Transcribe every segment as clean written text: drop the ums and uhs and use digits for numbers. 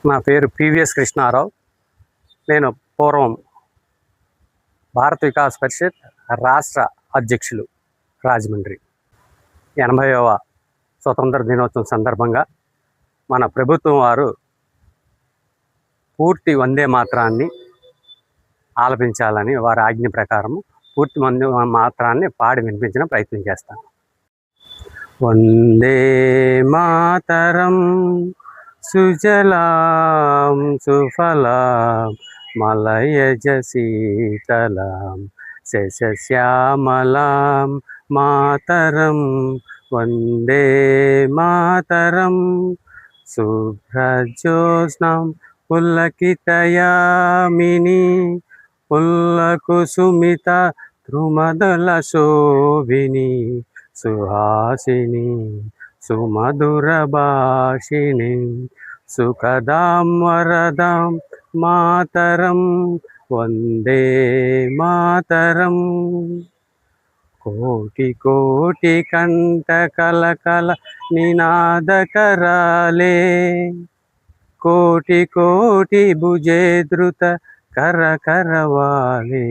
నా పేరు పివిఎస్ కృష్ణారావు. నేను పూర్వం భారత వికాస్ పరిషత్ రాష్ట్ర అధ్యక్షులు రాజమండ్రి. 80వ స్వతంత్ర దినోత్సవం సందర్భంగా మన ప్రభుత్వం వారు పూర్తి వందే మాతరాన్ని ఆలపించాలని వారి ఆజ్ఞ ప్రకారం పూర్తి వందే మాతరాన్ని పాడి వినిపించిన ప్రయత్నం చేస్తాను. వందే మాతరం సుజలాం సుఫలాం మలయజ శీతలాం శశశ్యామలాం మాతరం వందే మాతరం శుభ్రజ్యోత్స్నాం పులకితయామిని పుల్లకుసుమిత ధ్రుమదల శోభిని సుహాసిని సుమధురభాషిణి సుఖదాం వరదాం మాతరం వందే మాతరం. కోటి కోటి కంఠ కలకల నినాదకరాలే కోటి కోటి భుజే ధృత కరకరవాలే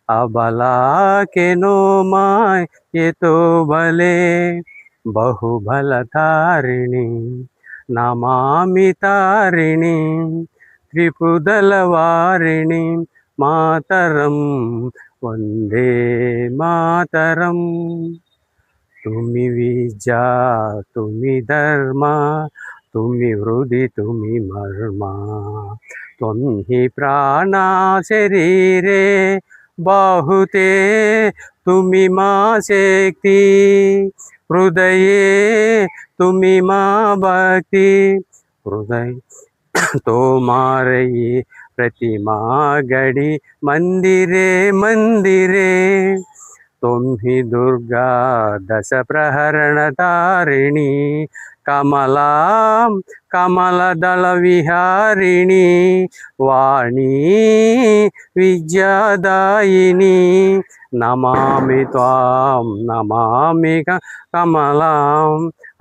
అబలాకే नो माय ये तो भले बहुबलधारिणी नमामि तारिणी त्रिपुदलवारिणी मातरं वंदे मातरं. तुमि विद्या तुमि धर्म तुमि हृदि तुमि मर्मा त्वं हि प्राणा शरीरे बाहुते तुमि मा शक्ति हृदये तुमि मा भक्ति हृदय तोमारे प्रतिमा गढ़ी मंदिरे मंदिरे तुम ही दुर्गा दश प्रहरण तारिणी कमलां कमलदल विहारिणी वाणी विद्यादायिनी नमामि त्वां नमामि कमलां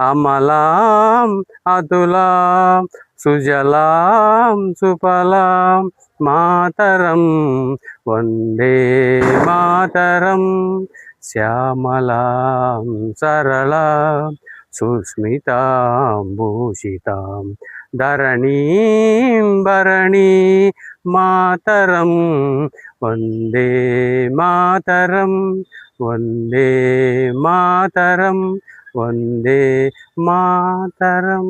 अमलां अतुलां सुजलां सुफलां मातरं वंदे मातरं. श्यामलां सरलां सुस्मितां भूषितां धरणीं भरणी मातरं वंदे मातरं वंदे मातरं वंदे मातरं.